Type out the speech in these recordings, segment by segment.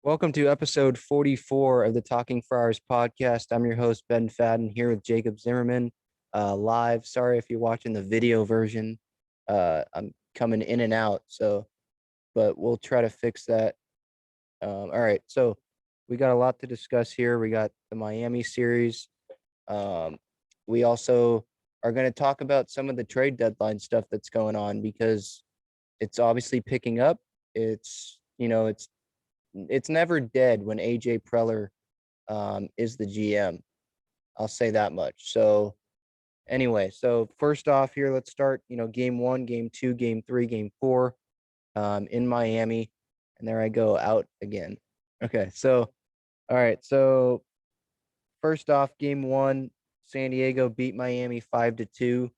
Welcome to episode 44 of the Talking Friars podcast. I'm your host, Ben Fadden, here with Jacob Zimmermann, live. Sorry if you're watching the video version. I'm coming in and out, but we'll try to fix that. All right, so we got a lot to discuss here. We got the Miami series. Um, we also are going to talk about some of the trade deadline stuff that's going on because it's obviously picking up. It's never dead when AJ Preller is the GM. I'll say that much. So anyway, so first off here, let's start, game one, game two, game three, game four in Miami. And there I go out again. Okay. So, all right. So first off, game one, San Diego beat Miami 5-2.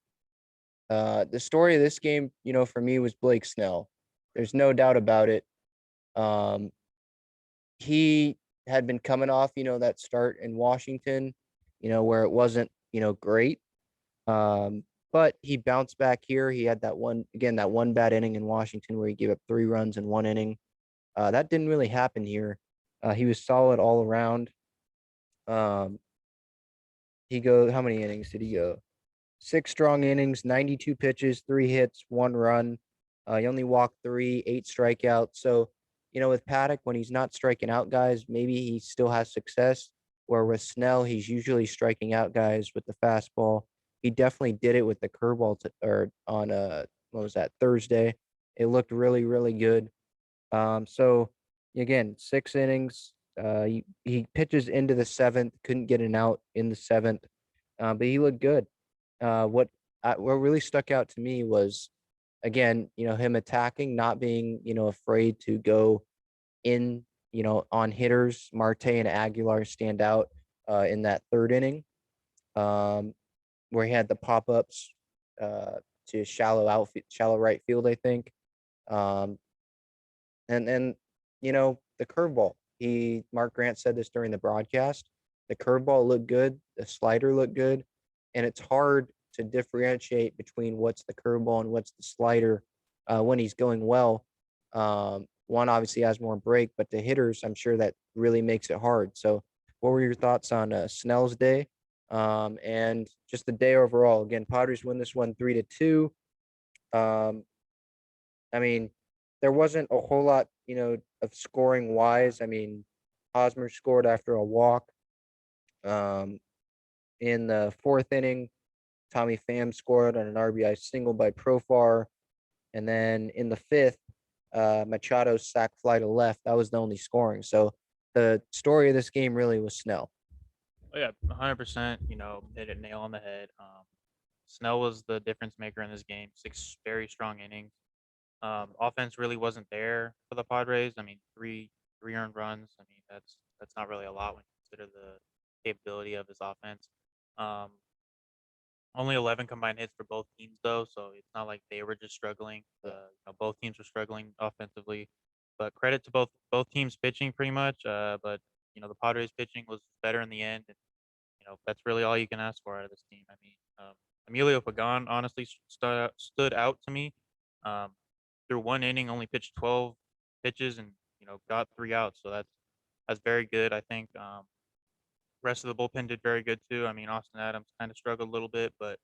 The story of this game, for me was Blake Snell. There's no doubt about it. Um, he had been coming off, that start in Washington, where it wasn't, great. Um, but he bounced back here. He had that one bad inning in Washington where he gave up 3 runs in one inning. That didn't really happen here. He was solid all around. Um, how many innings did he go? 6 strong innings, 92 pitches, 3 hits, 1 run. He only walked 3, 8 strikeouts. So, with Paddock, when he's not striking out guys, maybe he still has success. Where with Snell, he's usually striking out guys with the fastball. He definitely did it with the curveball or on what was that, Thursday. It looked really, really good. So again, 6 innings. He pitches into the seventh, couldn't get an out in the seventh, but he looked good. What really stuck out to me was, again, him attacking, not being, afraid to go in, on hitters. Marte and Aguilar stand out in that third inning, where he had the pop ups to shallow right field, I think. Um, and the curveball. Mark Grant said this during the broadcast. The curveball looked good, the slider looked good, and it's hard to differentiate between what's the curveball and what's the slider when he's going well. One obviously has more break, but the hitters, I'm sure that really makes it hard. So, what were your thoughts on Snell's day and just the day overall? Again, Padres win this one 3-2. Um, I mean, there wasn't a whole lot, of scoring wise. I mean, Hosmer scored after a walk. Um, in the fourth inning, Tommy Pham scored on an RBI single by Profar. And then in the fifth, Machado's sac fly to left. That was the only scoring. So the story of this game really was Snell. Oh, yeah, 100%. Hit it nail on the head. Snell was the difference maker in this game. 6 very strong innings. Offense really wasn't there for the Padres. I mean, three earned runs. I mean, that's not really a lot when you consider the capability of his offense. Um, Only 11 combined hits for both teams, though, so it's not like they were just struggling. Both teams were struggling offensively, but credit to both teams pitching pretty much. But the Padres pitching was better in the end, and that's really all you can ask for out of this team. I mean, Emilio Pagan honestly stood out to me. Um, Through one inning, only pitched 12 pitches and got 3 outs, so that's very good. I think rest of the bullpen did very good too. I mean, Austin Adams kind of struggled a little bit, but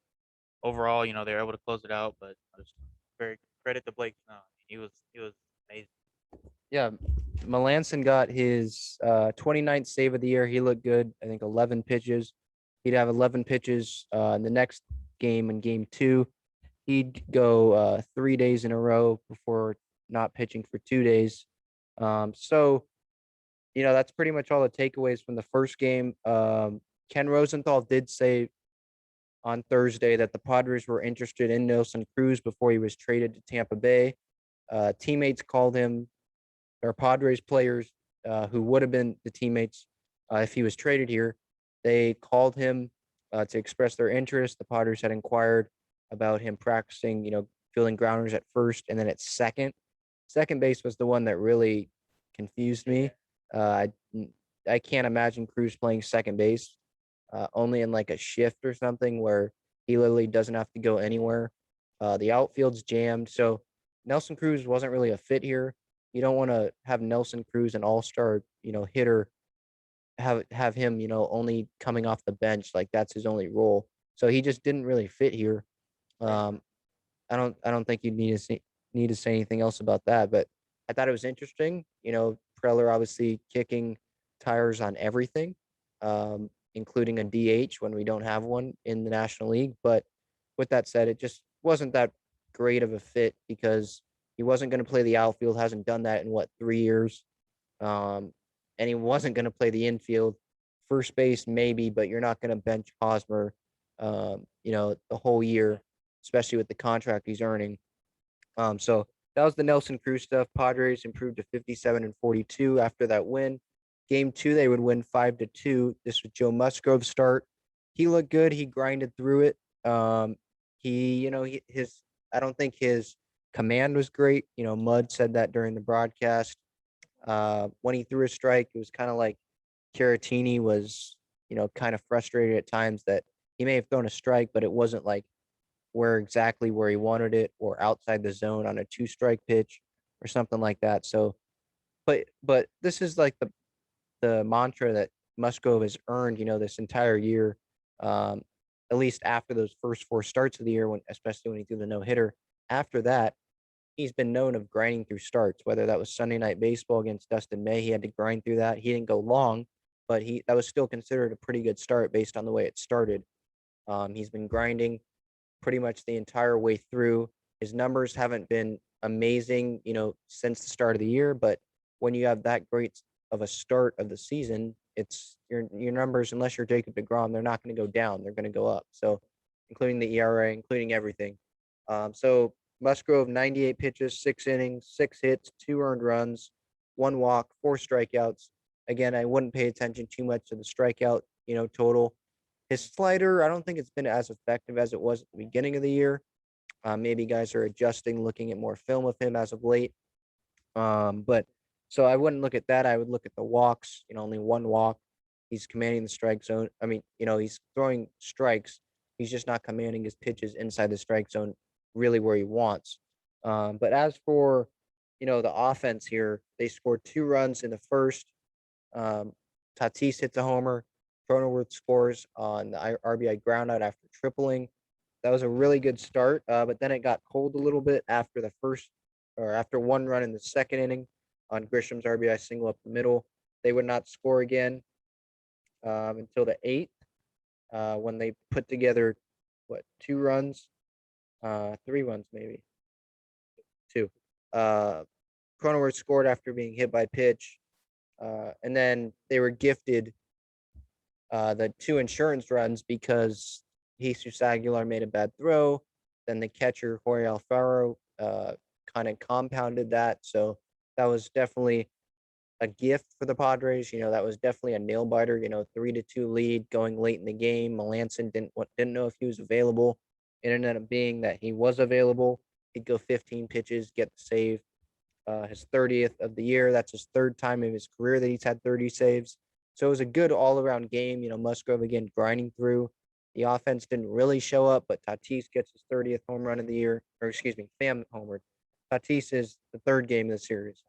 overall, they were able to close it out. But just very credit to Blake Snell. I mean, he was amazing. Yeah, Melanson got his 29th save of the year. He looked good. I think 11 pitches. He'd have 11 pitches in the next game in game two. He'd go 3 days in a row before not pitching for 2 days. So, that's pretty much all the takeaways from the first game. Ken Rosenthal did say on Thursday that the Padres were interested in Nelson Cruz before he was traded to Tampa Bay. Teammates called him, or Padres players who would have been the teammates if he was traded here. They called him to express their interest. The Padres had inquired about him practicing, fielding grounders at first and then at second. Second base was the one that really confused me. I can't imagine Cruz playing second base, only in like a shift or something where he literally doesn't have to go anywhere. The outfield's jammed, so Nelson Cruz wasn't really a fit here. You don't want to have Nelson Cruz, an all-star, hitter, have him, only coming off the bench, like that's his only role. So he just didn't really fit here. Right. Um, I don't think you need to say anything else about that. But I thought it was interesting. Preller obviously kicking tires on everything, including a DH when we don't have one in the National League. But with that said, it just wasn't that great of a fit because he wasn't going to play the outfield. Hasn't done that in what, 3 years. Um, and he wasn't going to play the infield. First base, maybe, but you're not going to bench Hosmer, the whole year, especially with the contract he's earning. So that was the Nelson Cruz stuff. Padres improved to 57 and 42 after that win. Game two, they would win 5-2. This was Joe Musgrove's start. He looked good. He grinded through it. His I don't think his command was great. Mud said that during the broadcast. When he threw a strike, it was kind of like Caratini was, kind of frustrated at times that he may have thrown a strike, but it wasn't like where he wanted it or outside the zone on a two-strike pitch or something like that. So, but this is like the mantra that Musgrove has earned, this entire year. Um, at least after those first four starts of the year, especially when he threw the no hitter. After that, he's been known of grinding through starts. Whether that was Sunday Night Baseball against Dustin May, he had to grind through that. He didn't go long, but he that was still considered a pretty good start based on the way it started. He's been grinding pretty much the entire way through. His numbers haven't been amazing, since the start of the year, but when you have that great of a start of the season, it's your numbers, unless you're Jacob DeGrom, they're not going to go down. They're going to go up. So, including the ERA, including everything. So Musgrove, 98 pitches, 6 innings, 6 hits, 2 earned runs, 1 walk, 4 strikeouts. Again, I wouldn't pay attention too much to the strikeout, total. His slider, I don't think it's been as effective as it was at the beginning of the year. Maybe guys are adjusting, looking at more film of him as of late. But so I wouldn't look at that. I would look at the walks. Only 1 walk. He's commanding the strike zone. I mean, he's throwing strikes. He's just not commanding his pitches inside the strike zone, really where he wants. But as for the offense here, they scored 2 runs in the first. Um, Tatis hits a homer. Cronenworth scores on the RBI groundout after tripling. That was a really good start, but then it got cold a little bit after the first, or after 1 run in the second inning on Grisham's RBI single up the middle. They would not score again until the eighth, when they put together 2 runs, 3 runs maybe, two. Uh, Cronenworth scored after being hit by pitch, and then they were gifted the 2 insurance runs because Jesus Aguilar made a bad throw. Then the catcher, Jorge Alfaro, kind of compounded that. So that was definitely a gift for the Padres. That was definitely a nail biter. 3-2 lead going late in the game. Melanson didn't know if he was available. It ended up being that he was available. He'd go 15 pitches, get the save. His 30th of the year. That's his third time in his career that he's had 30 saves. So it was a good all around game. Musgrove again grinding through. The offense didn't really show up, but Tatis gets his 30th home run of the year, or excuse me, Pham homered. Tatis is the third game of the series.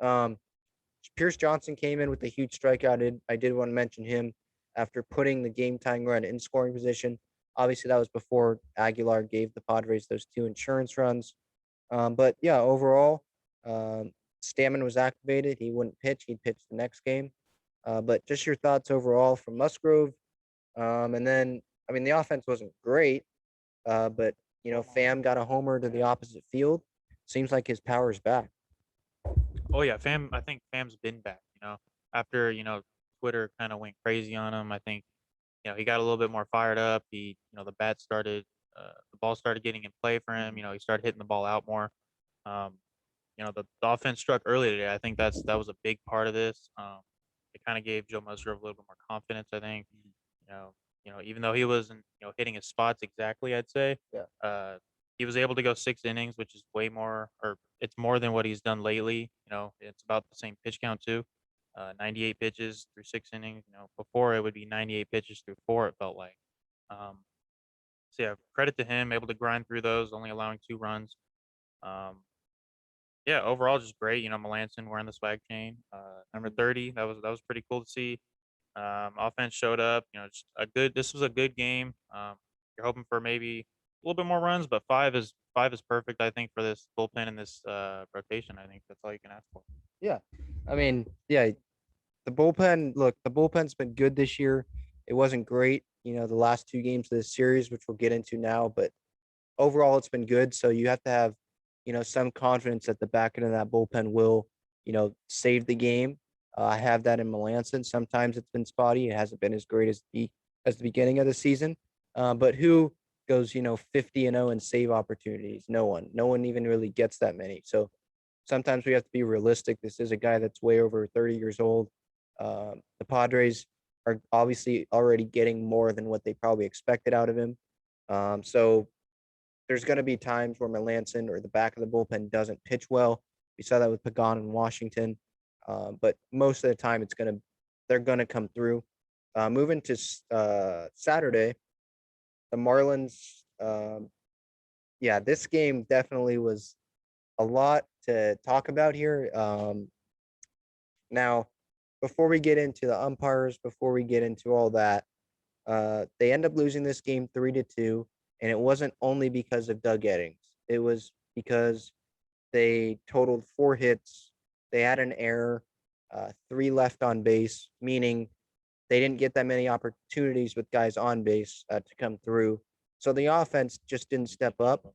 Pierce Johnson came in with a huge strikeout. I did want to mention him after putting the game tying run in scoring position. Obviously, that was before Aguilar gave the Padres those 2 insurance runs. But yeah, overall, um, Stammen was activated. He wouldn't pitch. He'd pitch the next game. But just your thoughts overall from Musgrove. And then, I mean, the offense wasn't great, but, Pham got a homer to the opposite field. Seems like his power's back. Oh yeah, Fam. I think Fam's been back. After Twitter kind of went crazy on him. I think he got a little bit more fired up. The bat started, the ball started getting in play for him. He started hitting the ball out more. Um, the offense struck early today. I think that was a big part of this. It kind of gave Joe Musgrove a little bit more confidence. I think. You know, even though he wasn't hitting his spots exactly, I'd say. Yeah. He was able to go 6 innings, which is way more, or it's more than what he's done lately. It's about the same pitch count too. 98 pitches through 6 innings. Before it would be 98 pitches through four. It felt like. Um, so yeah, credit to him, able to grind through those, only allowing 2 runs. Um, Yeah, overall just great. Melanson wearing the swag chain. Number 30, that was pretty cool to see. Offense showed up. Just a good. This was a good game. You're hoping for maybe a little bit more runs, but five is perfect. I think for this bullpen and this rotation. I think that's all you can ask for. Yeah. I mean, yeah, the bullpen, look, the bullpen's been good this year. It wasn't great, the last two games of this series, which we'll get into now, but overall it's been good. So you have to have, some confidence that the back end of that bullpen will, save the game. I have that in Melanson. Sometimes it's been spotty. It hasn't been as great as the beginning of the season. But who goes, 50-0 and save opportunities? No one. No one even really gets that many. So sometimes we have to be realistic. This is a guy that's way over 30 years old. The Padres are obviously already getting more than what they probably expected out of him. So there's going to be times where Melanson or the back of the bullpen doesn't pitch well. We saw that with Pagan in Washington. But most of the time, they're gonna come through. Moving to Saturday, the Marlins. Yeah, this game definitely was a lot to talk about here. Now, before we get into the umpires, before we get into all that, they end up losing this game 3-2, and it wasn't only because of Doug Eddings. It was because they totaled 4 hits. They had an error, three left on base, meaning they didn't get that many opportunities with guys on base to come through. So the offense just didn't step up.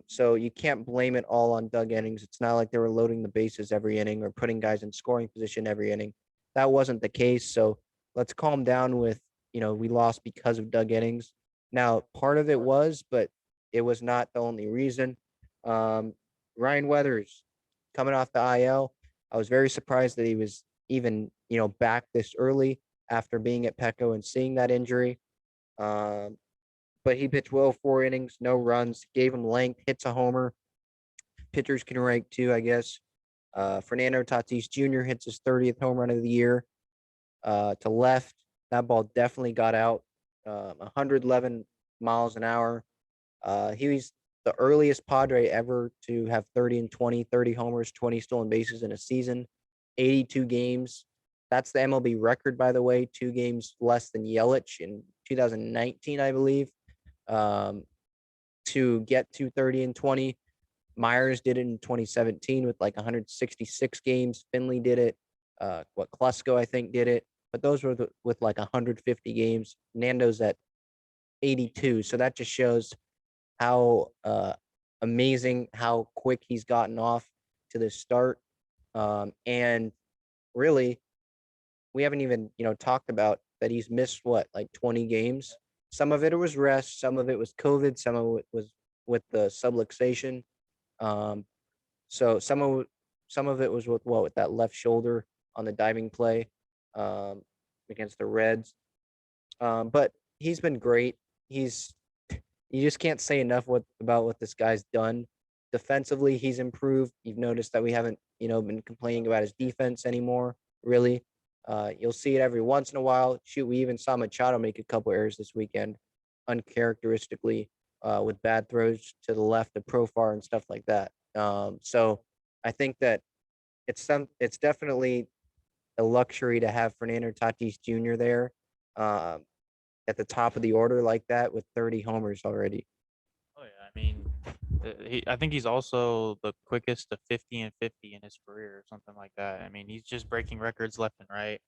So you can't blame it all on Doug Eddings. It's not like they were loading the bases every inning or putting guys in scoring position every inning. That wasn't the case. So let's calm down with, we lost because of Doug Eddings. Now, part of it was, but it was not the only reason. Um, Ryan Weathers coming off the IL. I was very surprised that he was even, back this early after being at Petco and seeing that injury. Um, but he pitched well, 4 innings, no runs, gave him length, hits a homer. Pitchers can rank too, I guess. Fernando Tatis Jr. hits his 30th home run of the year to left. That ball definitely got out 111 miles an hour. He was the earliest Padre ever to have 30 and 20, 30 homers, 20 stolen bases in a season, 82 games. That's the MLB record, by the way, 2 games less than Yelich in 2019, I believe. Um, to get to 30 and 20. Myers did it in 2017 with like 166 games. Finley did it. What Klesko, I think, did it. But those were with like 150 games. Nando's at 82. So that just shows how amazing, how quick he's gotten off to the start. And really, we haven't even, talked about that he's missed what, like 20 games. Some of it was rest, some of it was COVID, some of it was with the subluxation. Um, so some of it was with that left shoulder on the diving play um, against the Reds. But he's been great. He's You just can't say enough about what this guy's done. Defensively, he's improved. You've noticed that we haven't, been complaining about his defense anymore, really. You'll see it every once in a while. Shoot, we even saw Machado make a couple errors this weekend, uncharacteristically, with bad throws to the left of Profar and stuff like that. So I think that it's definitely a luxury to have Fernando Tatis Jr. there. Um, at the top of the order like that with 30 homers already. Oh yeah, I mean, I think he's also the quickest to 50 and 50 in his career or something like that. I mean, he's just breaking records left and right.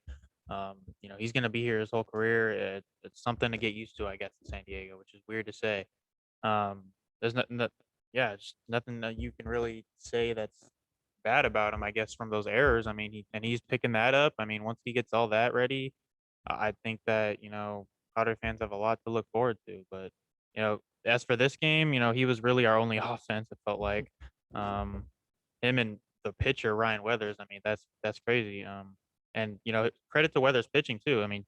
He's gonna be here his whole career. It's something to get used to, I guess, in San Diego, which is weird to say. There's nothing that, yeah, just nothing that you can really say that's bad about him, I guess, from those errors. I mean, he's picking that up. I mean, once he gets all that ready, I think that Padre fans have a lot to look forward to. But as for this game, he was really our only offense. It felt like um, him and the pitcher Ryan Weathers. I mean, that's crazy. And credit to Weathers pitching too. I mean,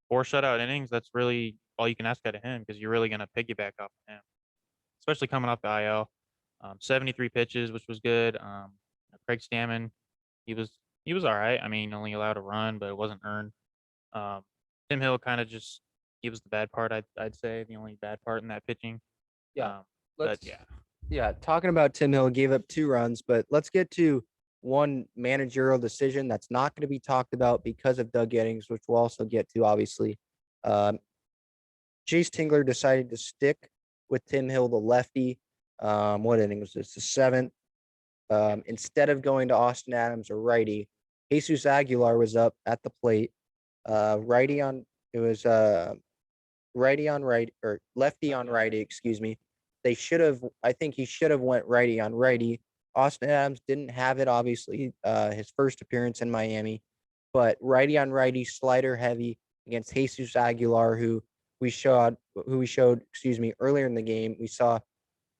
4 shutout innings. That's really all you can ask out of him because you're really gonna piggyback off of him, especially coming off the IL. 73 pitches, which was good. Craig Stammen, he was he was all right. I mean, only allowed a run, but it wasn't earned. Um, Tim Hill kind of just he was the bad part. I'd say the only bad part in that pitching. Yeah. But Let's yeah, Yeah, talking about Tim Hill gave up 2 runs, but let's get to one managerial decision that's not going to be talked about because of Doug Eddings, which we'll also get to, obviously. Um, Chase Tingler decided to stick with Tim Hill, the lefty. What inning was this? The seventh. Instead of going to Austin Adams or righty, Jesus Aguilar was up at the plate. Righty on it was righty on right or lefty on righty, excuse me. They should have I think he should have went righty on righty. Austin Adams didn't have it, obviously, his first appearance in Miami, but righty on righty, slider heavy against Jesus Aguilar, who we showed, excuse me, earlier in the game. We saw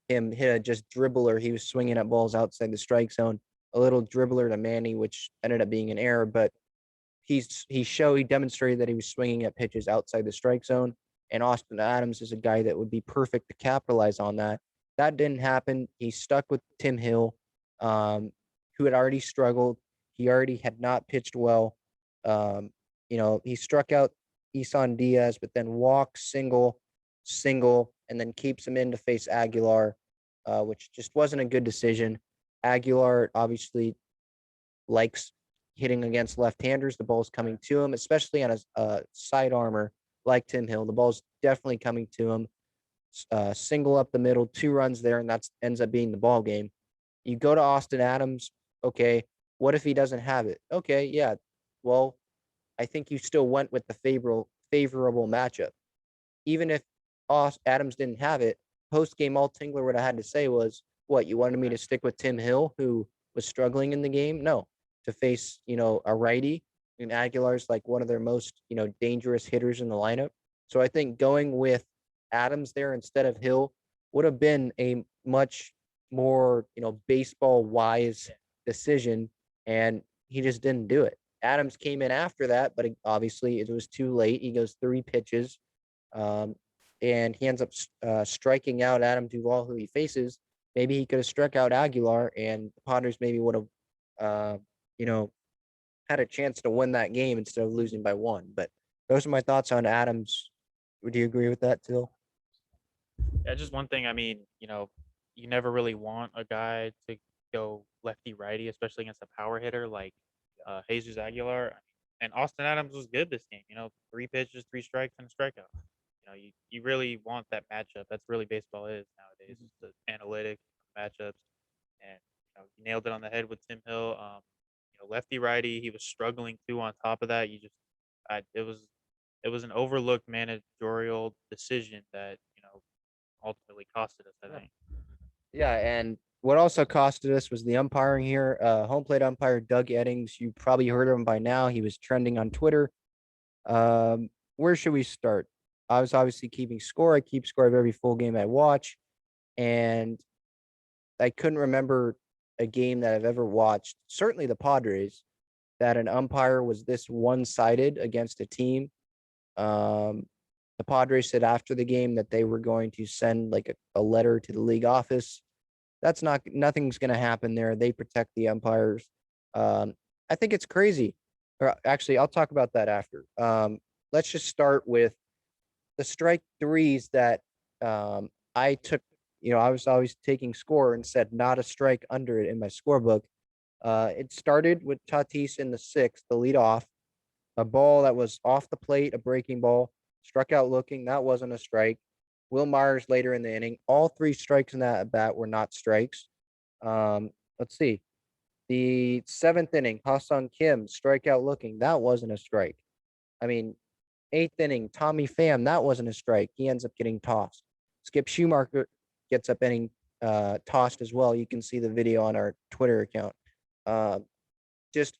him hit a just dribbler. He was swinging at balls outside the strike zone, a little dribbler to Manny, which ended up being an error, but he demonstrated that he was swinging at pitches outside the strike zone, and Austin Adams is a guy that would be perfect to capitalize on that. That didn't happen. He stuck with Tim Hill, who had already struggled. He already had not pitched well. Um, he struck out Isan Diaz, but then walks single, and then keeps him in to face Aguilar, which just wasn't a good decision. Aguilar obviously likes hitting against left-handers. The ball's coming to him, especially on a side armor like Tim Hill. The ball's definitely coming to him. Single up the middle, 2 runs there, and that ends up being the ball game. You go to Austin Adams. Okay, what if he doesn't have it? Okay, yeah. Well, I think you still went with the favorable matchup. Even if Adams didn't have it, post game, all Tingler would have had to say was, "What, you wanted me to stick with Tim Hill, who was struggling in the game? No, to face a righty, and Aguilar's like one of their most dangerous hitters in the lineup. So I think going with Adams there instead of Hill would have been a much more baseball wise decision, and he just didn't do it. Adams came in after that, but obviously it was too late. He goes 3 pitches, um, and he ends up striking out Adam Duvall, who he faces. Maybe he could have struck out Aguilar, and the Padres maybe would have, you know, had a chance to win that game instead of losing by 1. But those are my thoughts on Adams. Would you agree with that, Till? Yeah, just one thing. I mean, you never really want a guy to go lefty righty, especially against a power hitter like Jesus Aguilar. And Austin Adams was good this game. 3 pitches, 3 strikes, and a strikeout. You really want that matchup. That's really baseball is nowadays. It's the analytics, matchups, and you nailed it on the head with Tim Hill. Lefty righty. He was struggling too. On top of that, it was an overlooked managerial decision that ultimately costed us, I think. Yeah, and what also costed us was the umpiring here. Home plate umpire Doug Eddings. You probably heard of him by now. He was trending on Twitter. Where should we start? I was obviously keeping score. I keep score of every full game I watch, and I couldn't remember a game that I've ever watched. Certainly the Padres, that an umpire was this one-sided against a team. Um, the Padres said after the game that they were going to send like a letter to the league office. That's not Nothing's going to happen there. They protect the umpires. Um, I think it's crazy. Or actually, I'll talk about that after. Let's just start with the strike threes that I took. I was always taking score and said not a strike under it in my scorebook. It started with Tatis in the sixth, the lead off, a ball that was off the plate, a breaking ball, struck out looking. That wasn't a strike. Will Myers later in the inning. All 3 strikes in that at bat were not strikes. Let's see. The seventh inning, Ha-Sung Kim, strikeout looking. That wasn't a strike. I mean, eighth inning, Tommy Pham, that wasn't a strike. He ends up getting tossed. Skip Schumacher gets up inning tossed as well. You can see the video on our Twitter account. Uh, just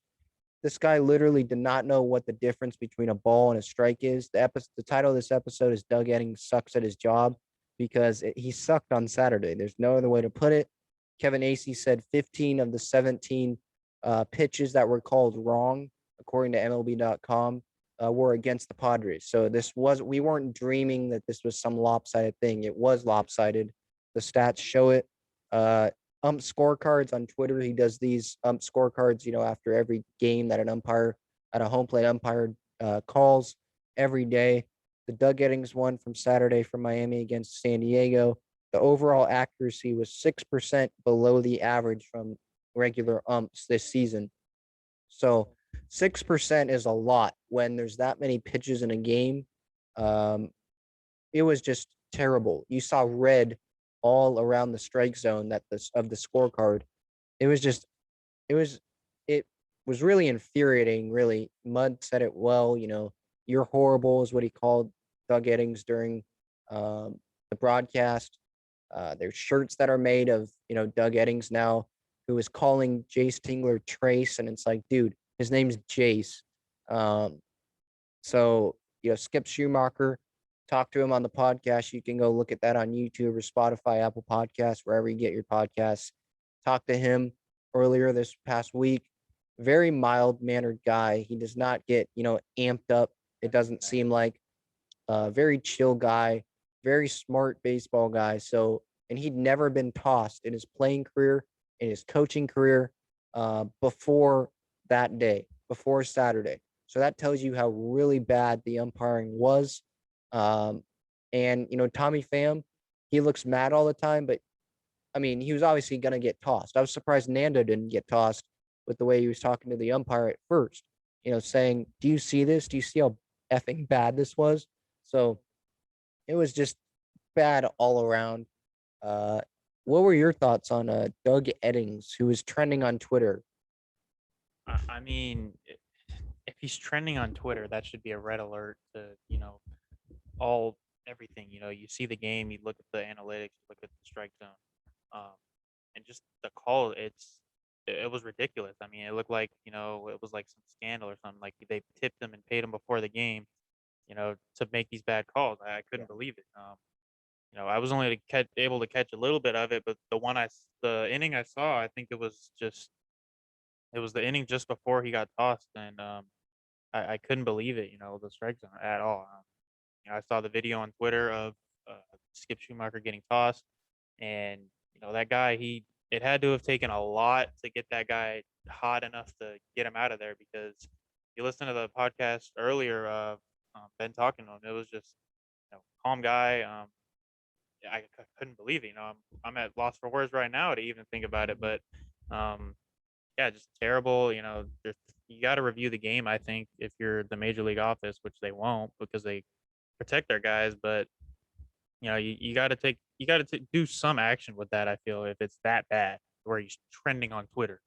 This guy literally did not know what the difference between a ball and a strike is. The title of this episode is Doug Eddings sucks at his job because he sucked on Saturday. There's no other way to put it. Kevin Acee said 15 of the 17 pitches that were called wrong, according to MLB.com, were against the Padres. So we weren't dreaming that this was some lopsided thing. It was lopsided. The stats show it. Scorecards on Twitter. He does these scorecards, after every game that a home plate umpire calls every day. The Doug Eddings one from Saturday from Miami against San Diego. the overall accuracy was 6% below the average from regular umps this season. So 6% is a lot when there's that many pitches in a game. Um, it was just terrible. You saw red all around the strike zone that this of the scorecard. It was just it was it was really infuriating, really. Mudd said it well, you're horrible is what he called Doug Eddings during the broadcast. There's shirts that are made of, Doug Eddings now, who is calling Jace Tingler Trace, and it's like, dude, his name's Jace. Um, so, Skip Schumacher, talk to him on the podcast. You can go look at that on YouTube or Spotify, Apple Podcasts, wherever you get your podcasts. Talk to him earlier this past week. Very mild mannered guy. He does not get, amped up. It doesn't seem like very chill guy, very smart baseball guy. So, and he'd never been tossed in his playing career, in his coaching career, before that day, before Saturday. So that tells you how really bad the umpiring was. Um, and Tommy Pham, he looks mad all the time, but I mean, he was obviously going to get tossed. I was surprised Nando didn't get tossed with the way he was talking to the umpire at first, saying, "Do you see this? Do you see how effing bad this was?" So it was just bad all around. Uh, what were your thoughts on Doug Eddings, who was trending on Twitter? I mean, if he's trending on Twitter, that should be a red alert to all everything. You see the game, you look at the analytics, you look at the strike zone, um, and just the call. It was ridiculous. I mean, it looked like it was like some scandal or something. Like they tipped him and paid him before the game, to make these bad calls. I couldn't believe it. I was only able to catch a little bit of it, but the inning I saw, I think it was the inning just before he got tossed, and I couldn't believe it. The strike zone at all. I saw the video on Twitter of Skip Schumacher getting tossed, and that guy, it had to have taken a lot to get that guy hot enough to get him out of there because you listen to the podcast earlier of Ben talking to him. It was just calm guy. Couldn't believe it. I'm at loss for words right now to even think about it, but um, yeah, just terrible. You got to review the game. I think if you're the major league office, which they won't because they protect their guys, but you got to do some action with that. I feel if it's that bad where he's trending on Twitter.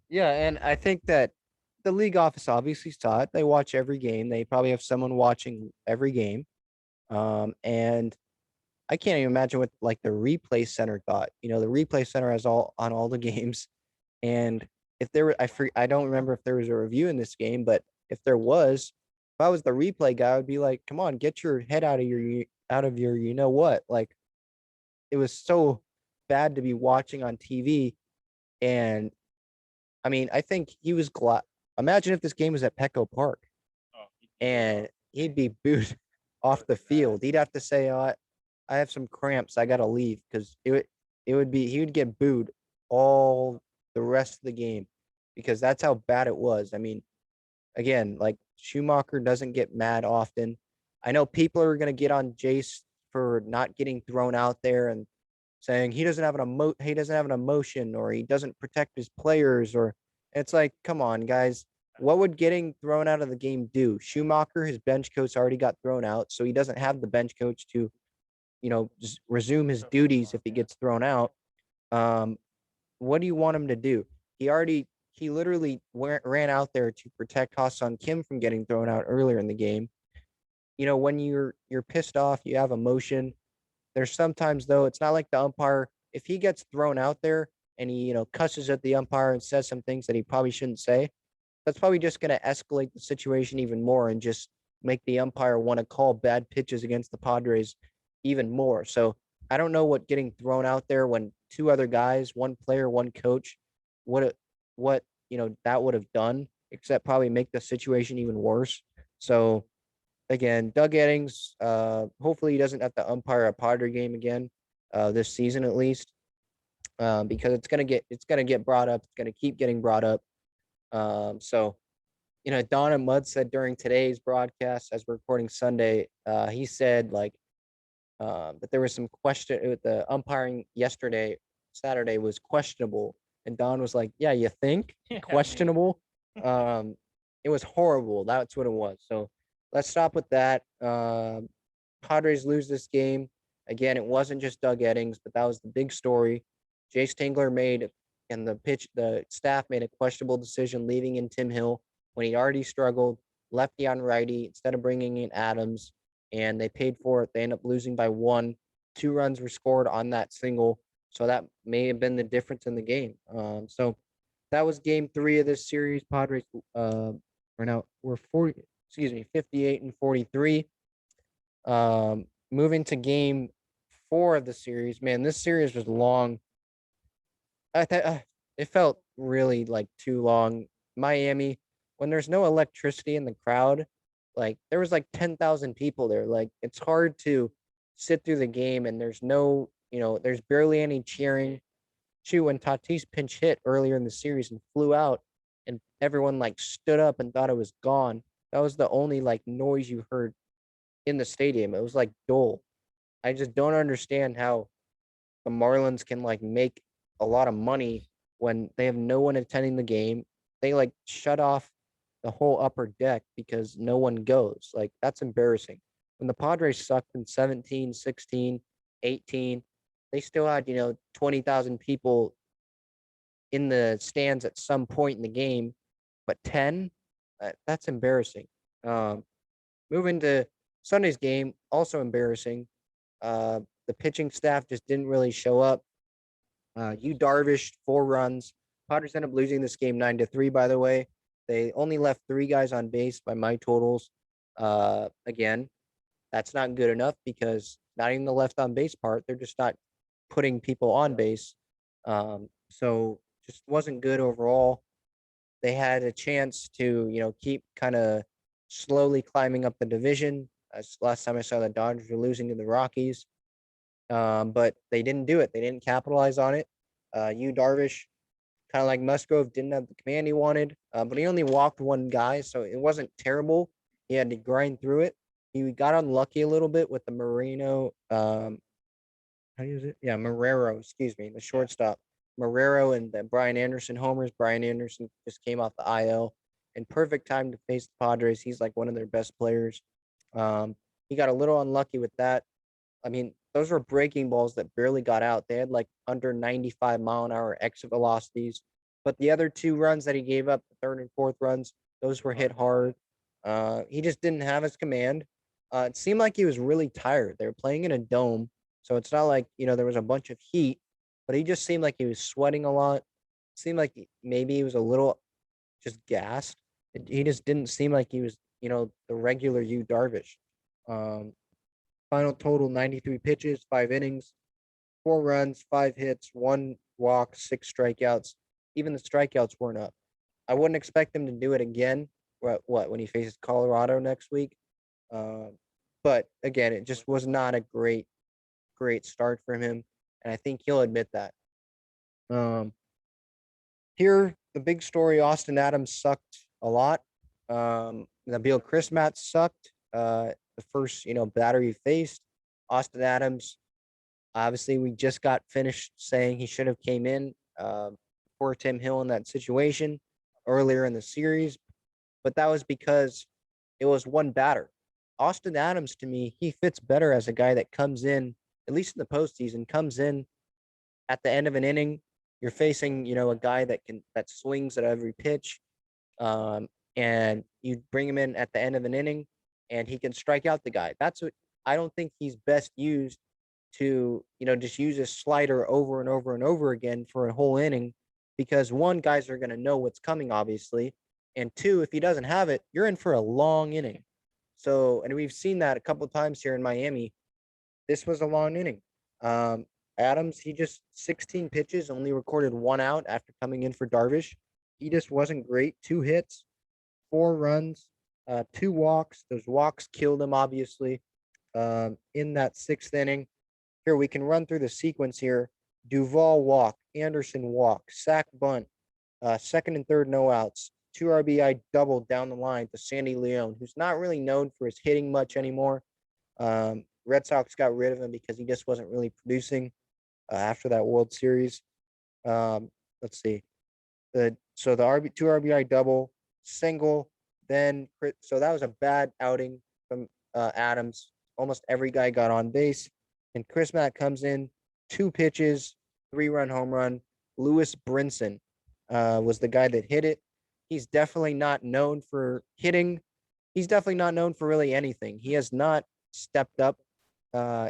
Yeah, and I think that the league office obviously saw it. They watch every game. They probably have someone watching every game. And I can't even imagine what like the replay center thought. The replay center has all on all the games. And if there were, I don't remember if there was a review in this game, but if there was, if I was the replay guy, I would be like, "Come on, get your head out of your, you know what?" Like it was so bad to be watching on TV. And I mean, I think he was glad. Imagine if this game was at Petco Park Oh, and he'd be booed off the field. He'd have to say, "Oh, I have some cramps. I gotta leave," because it would be he would get booed all the rest of the game because that's how bad it was. I mean, again, like Schumacher doesn't get mad often. I know people are gonna get on Jace for not getting thrown out there and saying he doesn't have an emotion or he doesn't protect his players or it's like, come on, guys. What would getting thrown out of the game do? Schumacher, his bench coach already got thrown out, so he doesn't have the bench coach to, just resume his duties if he gets thrown out. Um, what do you want him to do? He literally ran out there to protect Hassan Kim from getting thrown out earlier in the game. When you're pissed off, you have emotion. There's sometimes though, it's not like the umpire, if he gets thrown out there and he, cusses at the umpire and says some things that he probably shouldn't say, that's probably just going to escalate the situation even more and just make the umpire want to call bad pitches against the Padres even more. So I don't know what getting thrown out there when two other guys, one player, one coach, what that would have done, except probably make the situation even worse. So again, Doug Eddings, hopefully he doesn't have to umpire a Padre game again, this season at least, because it's gonna get brought up. It's gonna keep getting brought up. So Don and Mudd said during today's broadcast, as we're recording Sunday, he said like But there was some question with the umpiring yesterday, Saturday was questionable, and Don was like, "Yeah, you think Yeah, I mean, questionable?" Um, it was horrible. That's what it was. So let's stop with that. Padres lose this game. Again, it wasn't just Doug Eddings, but that was the big story. Jace Tingler made and the staff made a questionable decision leaving in Tim Hill when he already struggled, lefty on righty instead of bringing in Adams, and they paid for it. They end up losing by one. 2 runs were scored on that single, so that may have been the difference in the game. So that was game 3 of this series. Padres are now we're 40, excuse me, 58 and 43. Moving to game 4 of the series, man, this series was long. It felt really like too long. Miami, when there's no electricity in the crowd, like there was like 10,000 people there. Like it's hard to sit through the game and there's no, there's barely any cheering. Shoot, when Tatis pinch hit earlier in the series and flew out and everyone like stood up and thought it was gone. That was the only like noise you heard in the stadium. It was like dull. I just don't understand how the Marlins can like make a lot of money when they have no one attending the game. They like shut off the whole upper deck because no one goes. Like that's embarrassing. When the Padres sucked in 17, 16, 18, they still had, 20,000 people in the stands at some point in the game, but 10, that's embarrassing. Um, Moving to Sunday's game, also embarrassing. The pitching staff just didn't really show up. You Darvish 4 runs. Padres end up losing this game 9-3. By the way, they only left 3 guys on base by my totals. Again, that's not good enough because not even the left on base part. They're just not putting people on base. So just wasn't good overall. They had a chance to keep kind of slowly climbing up the division. As last time I saw the Dodgers were losing to the Rockies, but they didn't do it. They didn't capitalize on it. You Darvish, kind of like Musgrove, didn't have the command he wanted, but he only walked 1 guy, so it wasn't terrible. He had to grind through it. He got unlucky a little bit with the Marino. How do you use it? Yeah, Marrero. Excuse me, the shortstop. Marrero and the Brian Anderson homers. Brian Anderson just came off the IL, and perfect time to face the Padres. He's like one of their best players. He got a little unlucky with that. I mean, those were breaking balls that barely got out. They had like under 95-mile-an-hour exit velocities. But the other 2 runs that he gave up, the third and fourth runs, those were hit hard. He just didn't have his command. It seemed like he was really tired. They were playing in a dome, so it's not like there was a bunch of heat, but he just seemed like he was sweating a lot. It seemed like maybe he was a little just gassed. He just didn't seem like he was the regular you Darvish. Um, Final total 93 pitches, 5 innings, 4 runs, 5 hits, 1 walk, 6 strikeouts. Even the strikeouts weren't up. I wouldn't expect him to do it again. When he faces Colorado next week? Uh, but again, it just was not a great start from him, and I think he'll admit that. Um, Here, the big story: Austin Adams sucked a lot. Nabil Chrismat sucked. The first batter he faced, Austin Adams. Obviously, we just got finished saying he should have came in for Tim Hill in that situation earlier in the series, but that was because it was one batter. Austin Adams, to me, he fits better as a guy that comes in, at least in the postseason, comes in at the end of an inning. You're facing, a guy that swings at every pitch, and you bring him in at the end of an inning, and he can strike out the guy. That's what I don't think he's best used to, just use his slider over and over and over again for a whole inning, because one, guys are going to know what's coming, obviously, and two, if he doesn't have it, you're in for a long inning. So, and we've seen that a couple of times here in Miami. This was a long inning. Um, Adams, he just 16 pitches, only recorded 1 out after coming in for Darvish. He just wasn't great. 2 hits, 4 runs, 2 walks. Those walks killed him, obviously. In that 6th inning, here we can run through the sequence here. Duvall walk, Anderson walk, sack bunt, second and third no outs, 2 RBI double down the line to Sandy Leone, who's not really known for his hitting much anymore. Red Sox got rid of him because he just wasn't really producing after that World Series. Um, let's see. The two RBI double, single, then so that was a bad outing from Adams. Almost every guy got on base, and Chris Matt comes in, 2 pitches, 3-run home run. Lewis Brinson was the guy that hit it. He's definitely not known for hitting. He's definitely not known for really anything. He has not stepped up uh,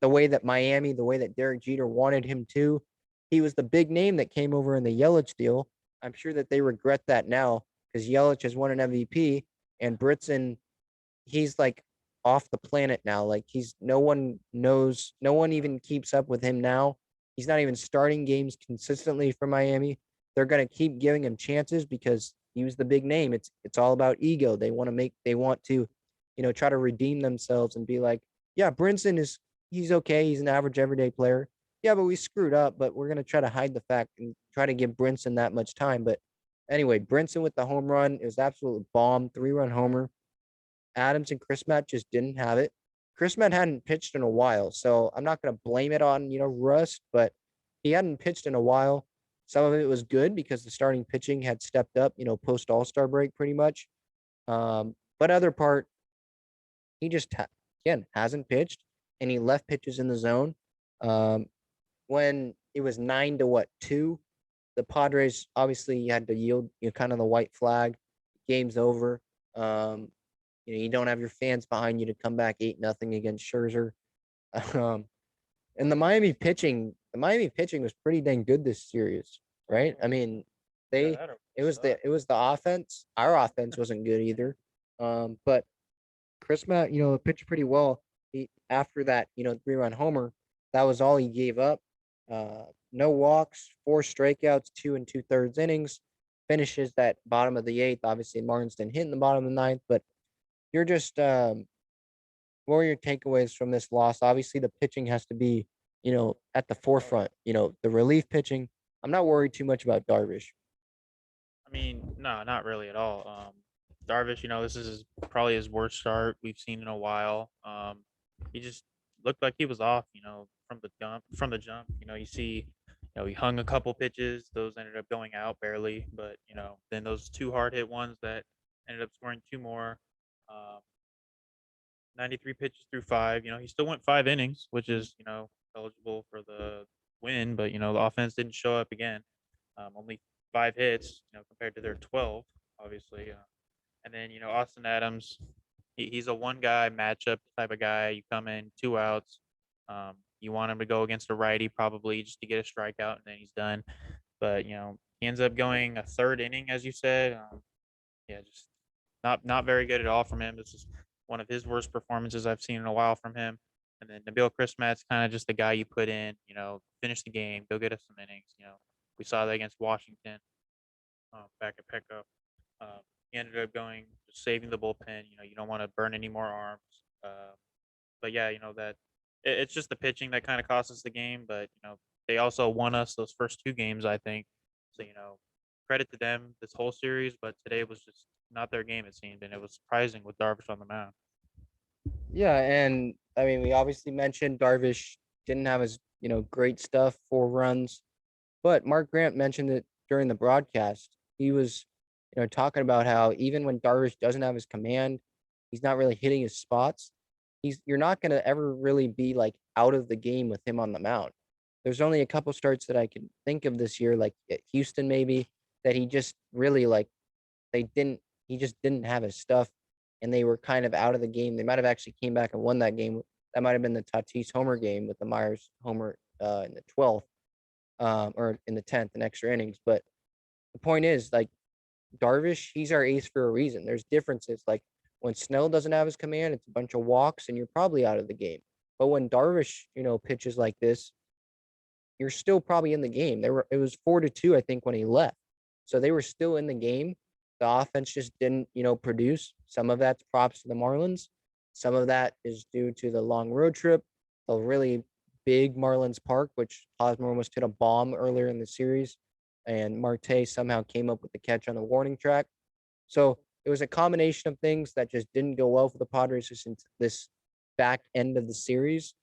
the way that Miami, the way that Derek Jeter wanted him to. He was the big name that came over in the Yelich deal. I'm sure that they regret that now because Yelich has won an MVP and Britson, he's like off the planet now. Like he's no one knows, no one even keeps up with him now. He's not even starting games consistently for Miami. They're gonna keep giving him chances because he was the big name. It's all about ego. They want to, try to redeem themselves and be like, yeah, Brinson he's okay. He's an average everyday player. Yeah, but we screwed up, but we're gonna try to hide the fact and try to give Brinson that much time. But anyway, Brinson with the home run, it was absolute bomb, 3-run homer. Adams and Chris Matt just didn't have it. Chris Matt hadn't pitched in a while, so I'm not going to blame it on, rust, but he hadn't pitched in a while. Some of it was good because the starting pitching had stepped up, post All-Star break pretty much. But other part, he just again hasn't pitched, and he left pitches in the zone. Um, when it was 9-2, the Padres obviously had to yield, kind of the white flag. Game's over. Um, you don't have your fans behind you to come back 8-0 against Scherzer. Um, and the Miami pitching was pretty dang good this series, right? I mean, Yeah, they that it was the offense. Our offense wasn't good either. But Chris Matt, pitched pretty well. After that, 3-run homer, that was all he gave up. No walks, 4 strikeouts, 2 2/3 innings. Finishes that bottom of the eighth. Obviously, Marlins didn't hit in the bottom of the ninth, but you're just what are your takeaways from this loss? Obviously, the pitching has to be, at the forefront. The relief pitching. I'm not worried too much about Darvish. I mean, no, not really at all. Darvish, this is probably his worst start we've seen in a while. He just looked like he was off, from the jump. From the jump, you see, he hung a couple pitches; those ended up going out barely. But then those two hard hit ones that ended up scoring two more. Um, 93 pitches through five. He still went 5 innings, which is eligible for the win. But the offense didn't show up again. Only 5 hits, compared to their 12, obviously. And then Austin Adams, he's a one guy matchup type of guy. You come in 2 outs, you want him to go against a righty probably just to get a strikeout, and then he's done. But he ends up going a third inning, as you said. Yeah, just not very good at all from him. This is one of his worst performances I've seen in a while from him. And then Nabil Chrismat's kind of just the guy you put in, finish the game, go get us some innings. We saw that against Washington back at Petco. He ended up going saving the bullpen. You don't want to burn any more arms. But yeah, that it's just the pitching that kind of cost us the game. But they also won us those first 2 games, I think. So credit to them this whole series. But today was just not their game, it seemed, and it was surprising with Darvish on the mound. Yeah, and I mean, we obviously mentioned Darvish didn't have his, great stuff, 4 runs, but Mark Grant mentioned it during the broadcast. He was, talking about how even when Darvish doesn't have his command, he's not really hitting his spots. You're not gonna ever really be like out of the game with him on the mound. There's only a couple starts that I can think of this year, like at Houston maybe, that he just really like they didn't he just didn't have his stuff and they were kind of out of the game. They might have actually came back and won that game. That might have been the Tatis homer game with the Myers homer in the 12th or in the 10th in extra innings. But the point is, like Darvish, he's our ace for a reason. There's differences. Like when Snell doesn't have his command, it's a bunch of walks and you're probably out of the game. But when Darvish, pitches like this, you're still probably in the game. It was 4-2, I think, when he left. So they were still in the game. The offense just didn't, produce. Some of that's props to the Marlins. Some of that is due to the long road trip, a really big Marlins park, which Hosmer almost hit a bomb earlier in the series. And Marte somehow came up with the catch on the warning track. So it was a combination of things that just didn't go well for the Padres this back end of the series.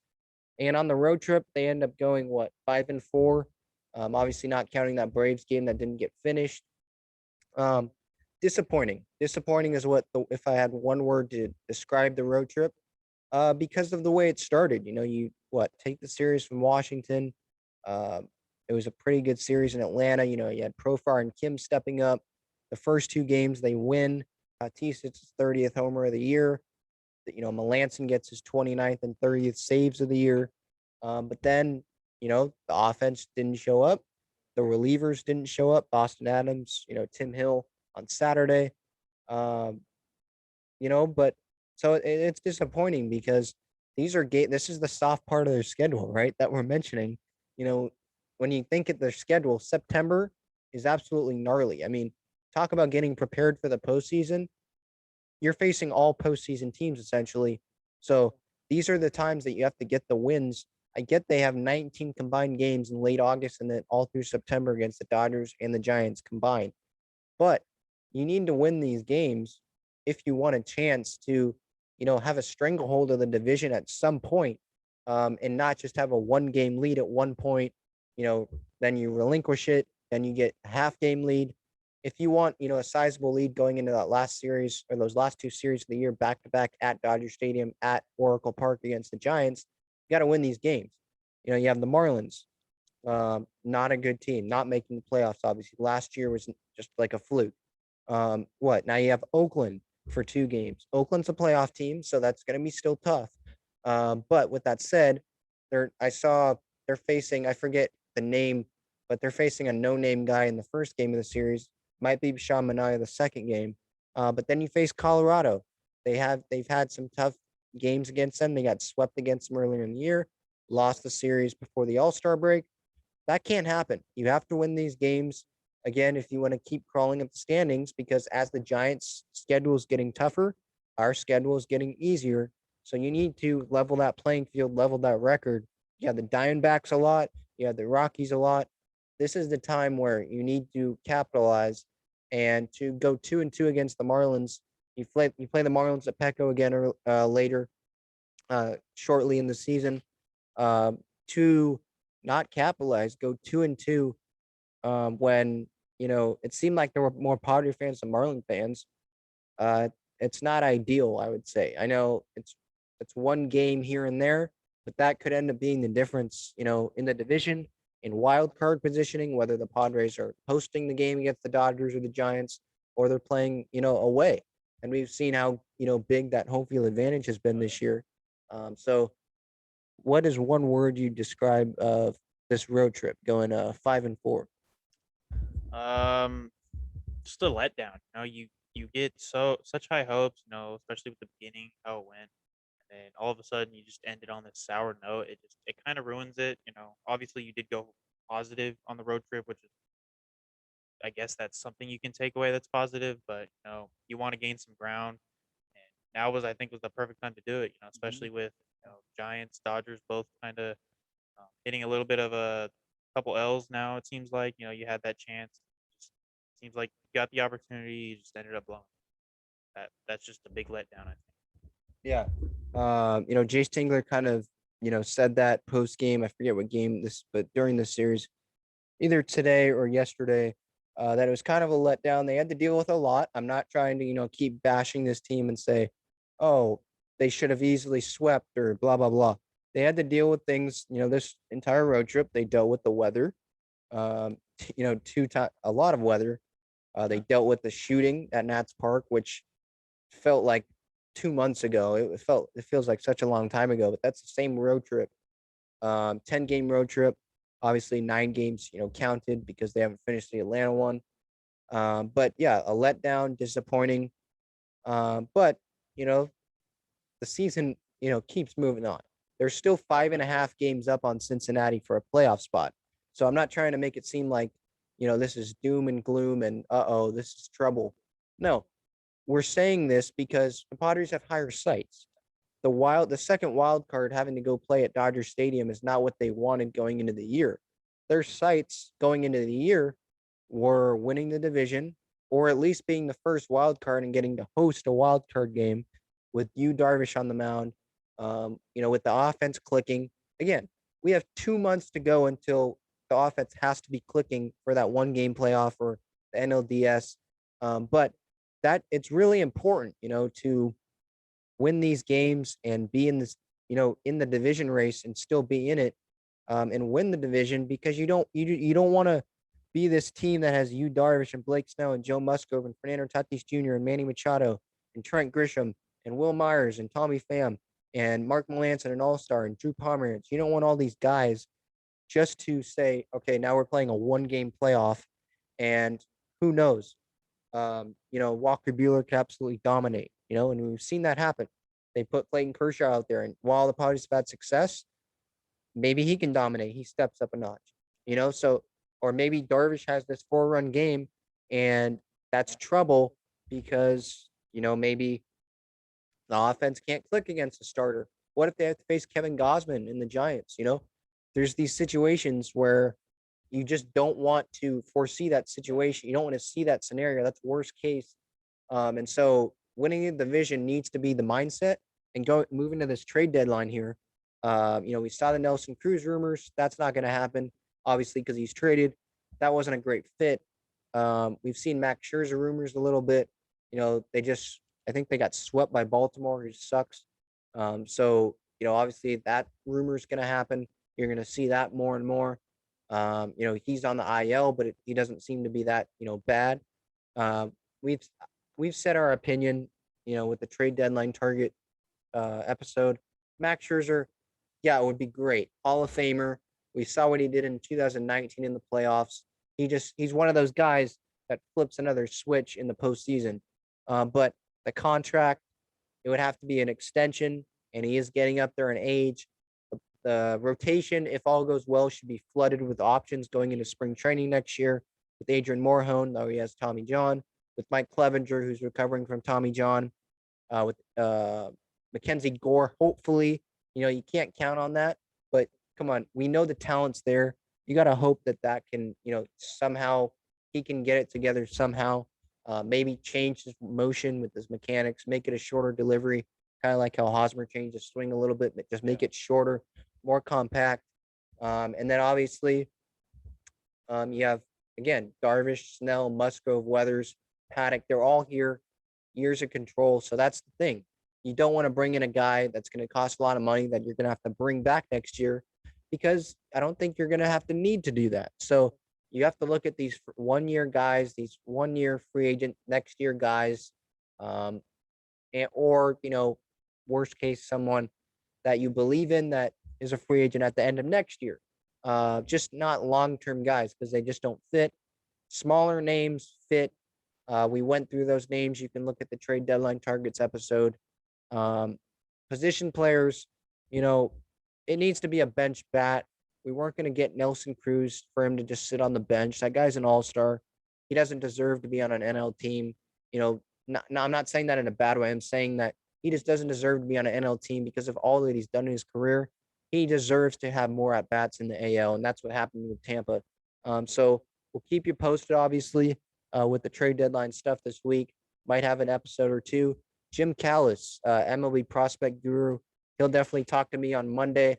And on the road trip, they end up going what 5-4. Obviously, not counting that Braves game that didn't get finished. Um, Disappointing. Disappointing is what if I had one word to describe the road trip. Because of the way it started. You know, you what take the series from Washington. Um, it was a pretty good series in Atlanta. You know, you had Profar and Kim stepping up. The first two games they win. Tatis hits his 30th homer of the year. You know, Melanson gets his 29th and 30th saves of the year. But then, you know, the offense didn't show up. The relievers didn't show up. Boston Adams, you know, Tim Hill on Saturday. Um, you know, but so it's disappointing because these are this is the soft part of their schedule, right? That we're mentioning. You know, when you think of their schedule, September is absolutely gnarly. I mean, talk about getting prepared for the postseason. You're facing all postseason teams essentially. So these are the times that you have to get the wins. I get they have 19 combined games in late August and then all through September against the Dodgers and the Giants combined. But you need to win these games if you want a chance to, you know, have a stranglehold of the division at some point, and not just have a one-game lead at one point. You know, then you relinquish it, then you get a half-game lead. If you want, you know, a sizable lead going into that last series or those last two series of the year, back to back at Dodger Stadium at Oracle Park against the Giants, you got to win these games. You know, you have the Marlins, not a good team, not making the playoffs. Obviously, last year was just like a fluke. What now? You have Oakland for two games. Oakland's a playoff team, so that's going to be still tough. But with that said, I saw they're facing. I forget the name, but they're facing a no-name guy in the first game of the series. Might be Sean Manaea the second game. But then you face Colorado. They've had some tough games against them. They got swept against them earlier in the year. Lost the series before the All-Star break. That can't happen. You have to win these games again if you want to keep crawling up the standings because as the Giants' schedule is getting tougher, our schedule is getting easier. So you need to level that playing field, level that record. You have the Diamondbacks a lot, you have the Rockies a lot. This is the time where you need to capitalize and to go 2-2 against the Marlins. You play the Marlins at Petco again later, shortly in the season. To not capitalize, go 2-2 when you know it seemed like there were more Padres fans than Marlin fans. Uh, it's not ideal, I would say. I know it's one game here and there, but that could end up being the difference, you know, in the division, in wild card positioning, whether the Padres are hosting the game against the Dodgers or the Giants, or they're playing, you know, away. And we've seen how you know big that home field advantage has been this year. So, what is one word you describe of this road trip going 5-4? Um, just a letdown. You know, you get such high hopes. You know, especially with the beginning how it went, and then all of a sudden you just ended on this sour note. It kind of ruins it. You know, obviously you did go positive on the road trip, which is I guess that's something you can take away that's positive. But you know, you want to gain some ground, and now was I think was the perfect time to do it. You know, Mhm. especially with Giants, Dodgers both kind of hitting a little bit of a couple L's now. It seems like you had that chance. Just seems like you got the opportunity, you just ended up blowing. That's just a big letdown. I think. Yeah. You know, Jay Stingler kind of, you know, said that post game. I forget what game this, but during the series, either today or yesterday, that it was kind of a letdown. They had to deal with a lot. I'm not trying to, you know, keep bashing this team and say, oh, they should have easily swept or blah, blah, blah. They had to deal with things, you know, this entire road trip. They dealt with the weather, you know, a lot of weather. They dealt with the shooting at Nats Park, which felt like 2 months ago. It feels like such a long time ago, but that's the same road trip. 10-game road trip. Obviously, 9 games, you know, counted because they haven't finished the Atlanta one. But yeah, a letdown, disappointing. But you know, the season, you know, keeps moving on. There's still 5.5 games up on Cincinnati for a playoff spot. So I'm not trying to make it seem like, you know, this is doom and gloom and this is trouble. No, we're saying this because the Padres have higher sights. The second wild card having to go play at Dodger Stadium is not what they wanted going into the year. Their sights going into the year were winning the division or at least being the first wild card and getting to host a wild card game with you Darvish on the mound, With the offense clicking again, we have 2 months to go until the offense has to be clicking for that one game playoff or the NLDS. But that it's really important, to win these games and be in this, in the division race and still be in it, and win the division because you don't want to be this team that has you Darvish and Blake Snell and Joe Musgrove and Fernando Tatis Jr. and Manny Machado and Trent Grisham and Will Myers and Tommy Pham and Mark Melancon, an all-star, and Drew Pomeranz. You don't want all these guys just to say, okay, now we're playing a one-game playoff, and who knows? Walker Buehler could absolutely dominate, and we've seen that happen. They put Clayton Kershaw out there, and while the Padres have had success, maybe he can dominate. He steps up a notch, so, or maybe Darvish has this 4-run game, and that's trouble because, maybe the offense can't click against a starter. What if they have to face Kevin Gausman in the Giants? There's these situations where you just don't want to foresee that situation. You don't want to see that scenario. That's worst case. And so winning the division needs to be the mindset and moving to this trade deadline here. We saw the Nelson Cruz rumors. That's not going to happen, obviously, because he's traded. That wasn't a great fit. We've seen Max Scherzer rumors a little bit. I think they got swept by Baltimore, who sucks. Obviously that rumor is going to happen. You're going to see that more and more. He's on the IL, but he doesn't seem to be that, bad. We've we've said our opinion, with the trade deadline target episode. Max Scherzer, yeah, it would be great. Hall of Famer. We saw what he did in 2019 in the playoffs. He's one of those guys that flips another switch in the postseason. But the contract, it would have to be an extension, and he is getting up there in age. The rotation, if all goes well, should be flooded with options going into spring training next year with Adrian Morejon, though he has Tommy John, with Mike Clevenger, who's recovering from Tommy John, with Mackenzie Gore. Hopefully, you can't count on that, but come on, we know the talent's there. You got to hope that can, somehow he can get it together somehow. Maybe change his motion with his mechanics, make it a shorter delivery, kind of like how Hosmer changed his swing a little bit, but just make it shorter, more compact. And then obviously, you have, again, Darvish, Snell, Musgrove, Weathers, Paddock. They're all here, years of control. So that's the thing. You don't want to bring in a guy that's going to cost a lot of money that you're going to have to bring back next year, because I don't think you're going to have to need to do that. So you have to look at these 1-year guys, these 1-year free agent, next year guys, or, worst case, someone that you believe in that is a free agent at the end of next year. Just not long-term guys, because they just don't fit. Smaller names fit. We went through those names. You can look at the trade deadline targets episode. Position players, it needs to be a bench bat. We weren't going to get Nelson Cruz for him to just sit on the bench. That guy's an all-star. He doesn't deserve to be on an NL team. I'm not saying that in a bad way. I'm saying that he just doesn't deserve to be on an NL team because of all that he's done in his career. He deserves to have more at-bats in the AL, and that's what happened with Tampa. So we'll keep you posted, obviously, with the trade deadline stuff this week. Might have an episode or two. Jim Callis, MLB prospect guru, he'll definitely talk to me on Monday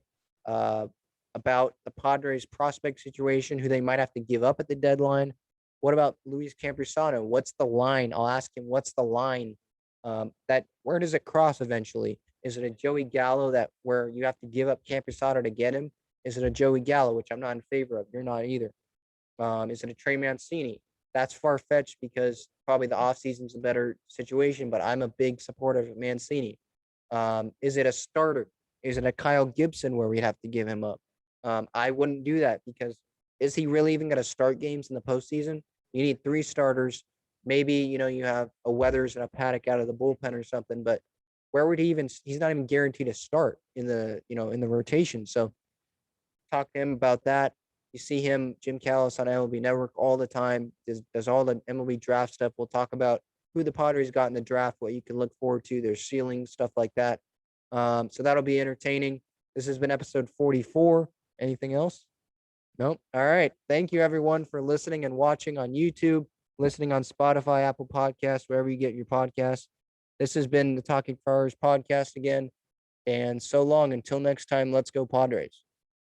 about the Padres prospect situation, who they might have to give up at the deadline. What about Luis Campusano? What's the line? I'll ask him, what's the line? Where does it cross eventually? Is it a Joey Gallo where you have to give up Campusano to get him? Is it a Joey Gallo, which I'm not in favor of? You're not either. Is it a Trey Mancini? That's far-fetched because probably the offseason's a better situation, but I'm a big supporter of Mancini. Is it a starter? Is it a Kyle Gibson where we'd have to give him up? I wouldn't do that, because is he really even going to start games in the postseason? You need 3 starters. Maybe, you have a Weathers and a Paddock out of the bullpen or something, but where would he's not even guaranteed to start in the, in the rotation. So talk to him about that. You see him, Jim Callis, on MLB Network all the time, does all the MLB draft stuff. We'll talk about who the Padres got in the draft, what you can look forward to, their ceiling, stuff like that. So that'll be entertaining. This has been episode 44. Anything else? Nope. All right. Thank you, everyone, for listening and watching on YouTube, listening on Spotify, Apple Podcasts, wherever you get your podcasts. This has been the Talking Friars podcast again. And so long until next time, let's go Padres.